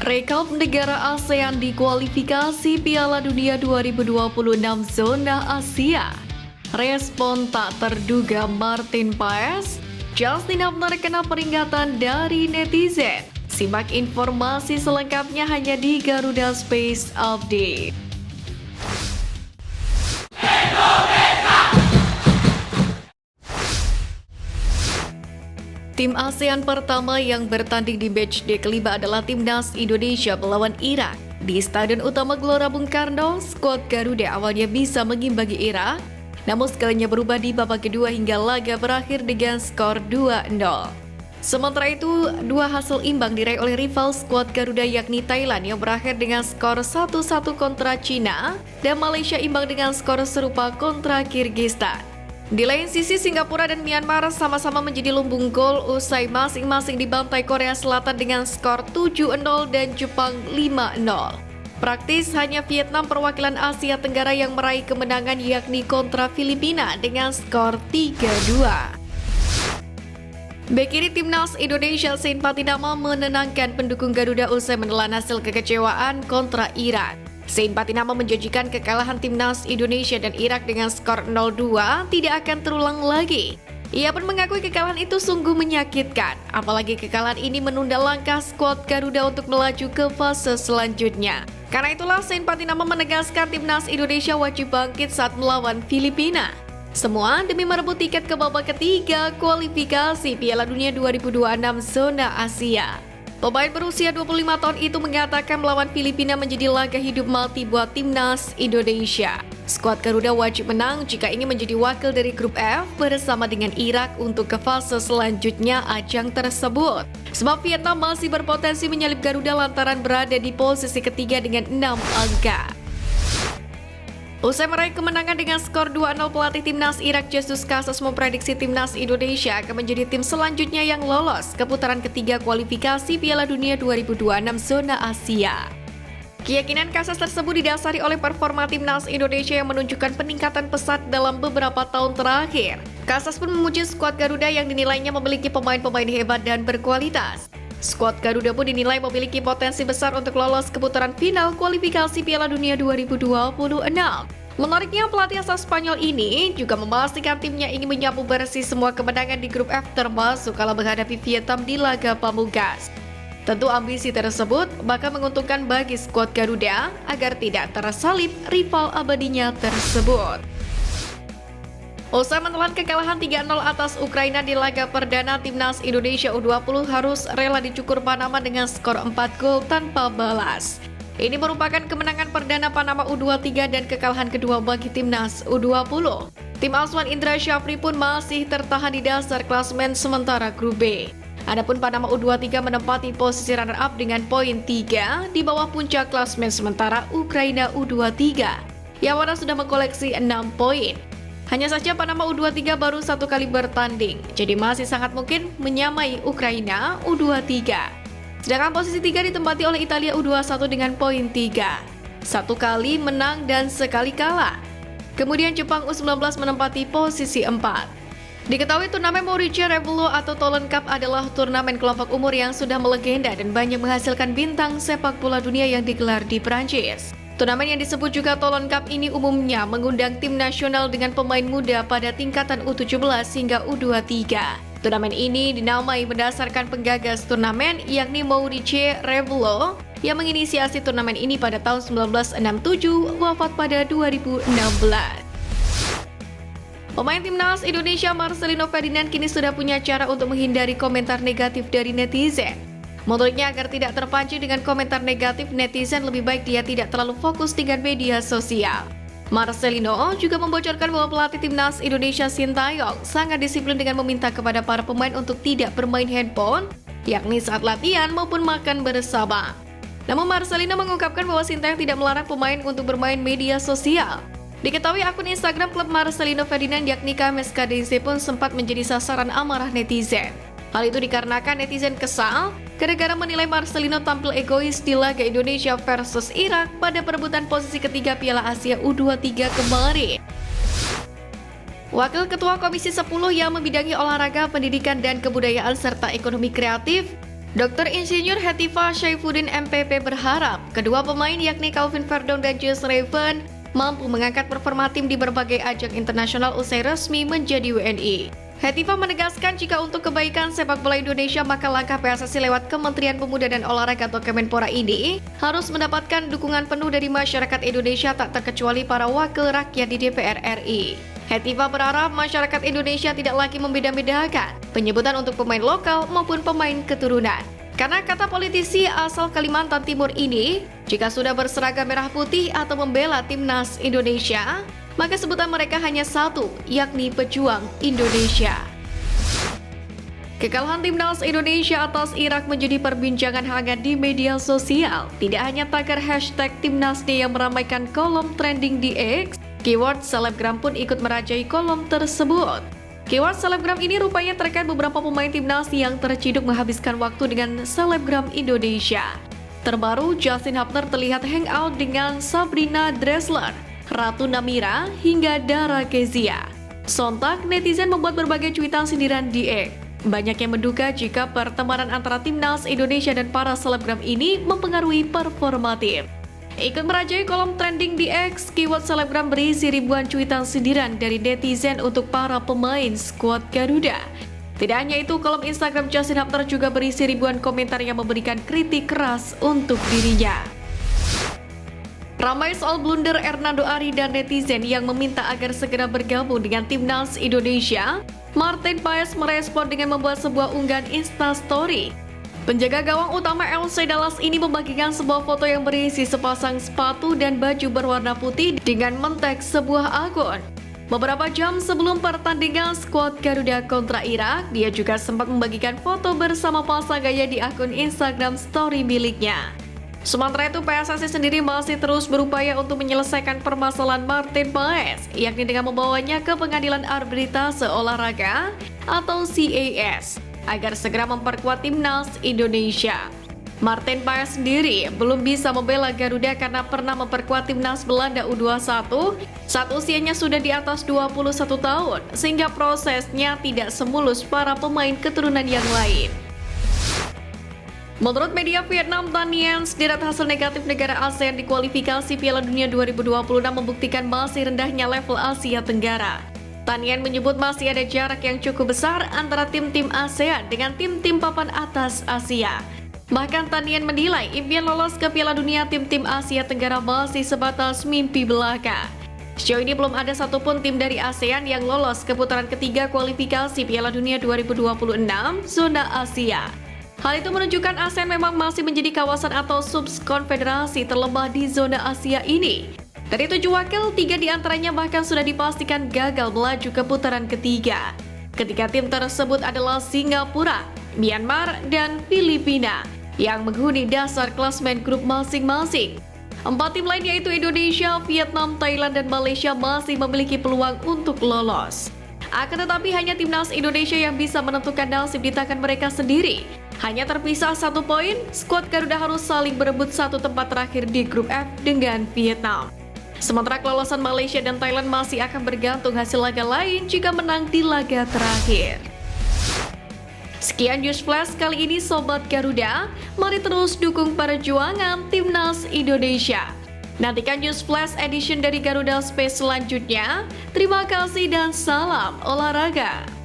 Rekap negara ASEAN di kualifikasi Piala Dunia 2026 zona Asia. Respon tak terduga Martin Paes, Justin Hubner kena peringatan dari netizen. Simak informasi selengkapnya hanya di Garuda Space Update. Tim ASEAN pertama yang bertanding di matchday kelima adalah Timnas Indonesia melawan Irak. Di Stadion Utama Gelora Bung Karno, skuad Garuda awalnya bisa mengimbangi Irak, namun skalanya berubah di babak kedua hingga laga berakhir dengan skor 2-0. Sementara itu, dua hasil imbang diraih oleh rival skuad Garuda yakni Thailand yang berakhir dengan skor 1-1 kontra Cina dan Malaysia imbang dengan skor serupa kontra Kirgistan. Di lain sisi, Singapura dan Myanmar sama-sama menjadi lumbung gol usai masing-masing dibantai Korea Selatan dengan skor 7-0 dan Jepang 5-0. Praktis hanya Vietnam perwakilan Asia Tenggara yang meraih kemenangan yakni kontra Filipina dengan skor 3-2. Bek kiri Timnas Indonesia Sain Patinama menenangkan pendukung Garuda usai menelan hasil kekecewaan kontra Irak. Sain Patinama menjanjikan kekalahan Timnas Indonesia dan Irak dengan skor 0-2 tidak akan terulang lagi. Ia pun mengakui kekalahan itu sungguh menyakitkan, apalagi kekalahan ini menunda langkah skuad Garuda untuk melaju ke fase selanjutnya. Karena itulah Sain Patinama menegaskan Timnas Indonesia wajib bangkit saat melawan Filipina. Semua demi merebut tiket ke babak ketiga kualifikasi Piala Dunia 2026 zona Asia. Pemain berusia 25 tahun itu mengatakan melawan Filipina menjadi laga hidup mati buat Timnas Indonesia. Skuad Garuda wajib menang jika ingin menjadi wakil dari grup F bersama dengan Irak untuk ke fase selanjutnya ajang tersebut. Sebab Vietnam masih berpotensi menyalip Garuda lantaran berada di posisi ketiga dengan 6 angka. Usai meraih kemenangan dengan skor 2-0, pelatih Timnas Irak Jesus Casas memprediksi Timnas Indonesia akan menjadi tim selanjutnya yang lolos ke putaran ketiga kualifikasi Piala Dunia 2026 zona Asia. Keyakinan Casas tersebut didasari oleh performa Timnas Indonesia yang menunjukkan peningkatan pesat dalam beberapa tahun terakhir. Casas pun memuji skuad Garuda yang dinilainya memiliki pemain-pemain hebat dan berkualitas. Skuad Garuda pun dinilai memiliki potensi besar untuk lolos ke putaran final kualifikasi Piala Dunia 2026. Menariknya, pelatih asal Spanyol ini juga memastikan timnya ingin menyapu bersih semua kemenangan di grup F termasuk kala menghadapi Vietnam di laga pamungkas. Tentu ambisi tersebut bakal menguntungkan bagi skuad Garuda agar tidak tersalip rival abadinya tersebut. Usai menelan kekalahan 3-0 atas Ukraina di laga perdana, Timnas Indonesia U20 harus rela dicukur Panama dengan skor 4 gol tanpa balas. Ini merupakan kemenangan perdana Panama U23 dan kekalahan kedua bagi Timnas U20. Tim asuhan Indra Syafri pun masih tertahan di dasar klasemen sementara grup B. Adapun Panama U23 menempati posisi runner-up dengan poin 3 di bawah puncak klasemen sementara Ukraina U23 yang mana sudah mengkoleksi 6 poin. Hanya saja Panama U23 baru satu kali bertanding, jadi masih sangat mungkin menyamai Ukraina U23. Sedangkan posisi 3 ditempati oleh Italia U21 dengan poin 3. Satu kali menang dan sekali kalah. Kemudian Jepang U19 menempati posisi 4. Diketahui turnamen Mauricio Revello atau Toulon Cup adalah turnamen kelompok umur yang sudah melegenda dan banyak menghasilkan bintang sepak bola dunia yang digelar di Prancis. Turnamen yang disebut juga Toulon Cup ini umumnya mengundang tim nasional dengan pemain muda pada tingkatan U17 hingga U23. Turnamen ini dinamai berdasarkan penggagas turnamen yakni Mauricio Revello yang menginisiasi turnamen ini pada tahun 1967, wafat pada 2016. Pemain Timnas Indonesia Marcelino Ferdinand kini sudah punya cara untuk menghindari komentar negatif dari netizen. Menurutnya agar tidak terpancing dengan komentar negatif netizen, lebih baik dia tidak terlalu fokus dengan media sosial. Marcelino juga membocorkan bahwa pelatih Timnas Indonesia Sintayong sangat disiplin dengan meminta kepada para pemain untuk tidak bermain handphone, yakni saat latihan maupun makan bersama. Namun Marcelino mengungkapkan bahwa Sintayong tidak melarang pemain untuk bermain media sosial. Diketahui akun Instagram klub Marcelino Ferdinand yakni KMSKDC pun sempat menjadi sasaran amarah netizen. Hal itu dikarenakan netizen kesal gara-gara menilai Marcelino tampil egois di laga Indonesia versus Irak pada perebutan posisi ketiga Piala Asia U23 kemarin. Wakil Ketua Komisi 10 yang membidangi olahraga, pendidikan dan kebudayaan serta ekonomi kreatif, Dr. Insinyur Hetifah Saifuddin MPP berharap kedua pemain yakni Calvin Verdong dan Jules Raven mampu mengangkat performa tim di berbagai ajang internasional usai resmi menjadi WNI. Hetifah menegaskan jika untuk kebaikan sepak bola Indonesia maka langkah PSSI lewat Kementerian Pemuda dan Olahraga atau Kemenpora ini harus mendapatkan dukungan penuh dari masyarakat Indonesia tak terkecuali para wakil rakyat di DPR RI. Hetifah berharap masyarakat Indonesia tidak lagi membeda-bedakan penyebutan untuk pemain lokal maupun pemain keturunan. Karena kata politisi asal Kalimantan Timur ini, jika sudah berseragam merah putih atau membela timnas Indonesia, maka sebutan mereka hanya satu, yakni pejuang Indonesia. Kekalahan timnas Indonesia atas Irak menjadi perbincangan hangat di media sosial. Tidak hanya tagar hashtag Timnasday yang meramaikan kolom trending di X, keyword selebgram pun ikut merajai kolom tersebut. Keyword selebgram ini rupanya terkait beberapa pemain timnas yang terciduk menghabiskan waktu dengan selebgram Indonesia. Terbaru, Justin Hubner terlihat hangout dengan Sabrina Dressler, Ratu Namira, hingga Dara Kezia. Sontak, netizen membuat berbagai cuitan sindiran di X. Banyak yang menduga jika pertemanan antara timnas Indonesia dan para selebgram ini mempengaruhi performa tim. Ikut merajai kolom trending di X, keyword selebgram berisi ribuan cuitan sindiran dari netizen untuk para pemain skuad Garuda. Tidak hanya itu, kolom Instagram Justin Hubner juga berisi ribuan komentar yang memberikan kritik keras untuk dirinya. Ramai soal blunder Hernando Ari dan netizen yang meminta agar segera bergabung dengan timnas Indonesia, Martin Paes merespon dengan membuat sebuah unggahan Instastory. Penjaga gawang utama LC Dallas ini membagikan sebuah foto yang berisi sepasang sepatu dan baju berwarna putih dengan men-tag sebuah akun. Beberapa jam sebelum pertandingan skuad Garuda kontra Irak, dia juga sempat membagikan foto bersama pasangannya di akun Instagram story miliknya. Sementara itu, PSSI sendiri masih terus berupaya untuk menyelesaikan permasalahan Martin Paes, yakni dengan membawanya ke Pengadilan Arbitrase Olahraga atau CAS, agar segera memperkuat timnas Indonesia. Martin Paes sendiri belum bisa membela Garuda karena pernah memperkuat timnas Belanda U21 saat usianya sudah di atas 21 tahun, sehingga prosesnya tidak semulus para pemain keturunan yang lain. Menurut media Vietnam, Tan Nguyen, sederet hasil negatif negara ASEAN di kualifikasi Piala Dunia 2026 membuktikan masih rendahnya level Asia Tenggara. Tan Nguyen menyebut masih ada jarak yang cukup besar antara tim-tim ASEAN dengan tim-tim papan atas Asia. Bahkan Tan Nguyen menilai impian lolos ke Piala Dunia tim-tim Asia Tenggara masih sebatas mimpi belaka. Sejauh ini belum ada satupun tim dari ASEAN yang lolos ke putaran ketiga kualifikasi Piala Dunia 2026 zona Asia. Hal itu menunjukkan ASEAN memang masih menjadi kawasan atau subkonfederasi terlemah di zona Asia ini. Dari 7 wakil, 3 diantaranya bahkan sudah dipastikan gagal melaju ke putaran ketiga. Ketiga tim tersebut adalah Singapura, Myanmar, dan Filipina yang menghuni dasar klasmen grup masing-masing. 4 tim lain yaitu Indonesia, Vietnam, Thailand, dan Malaysia masih memiliki peluang untuk lolos. Akan tetapi hanya timnas Indonesia yang bisa menentukan nasib di tangan mereka sendiri. Hanya terpisah 1 poin, skuad Garuda harus saling berebut 1 tempat terakhir di grup F dengan Vietnam. Sementara kelolosan Malaysia dan Thailand masih akan bergantung hasil laga lain jika menang di laga terakhir. Sekian News Flash kali ini Sobat Garuda, mari terus dukung perjuangan timnas Indonesia. Nantikan News Flash edition dari Garuda Space selanjutnya. Terima kasih dan salam olahraga.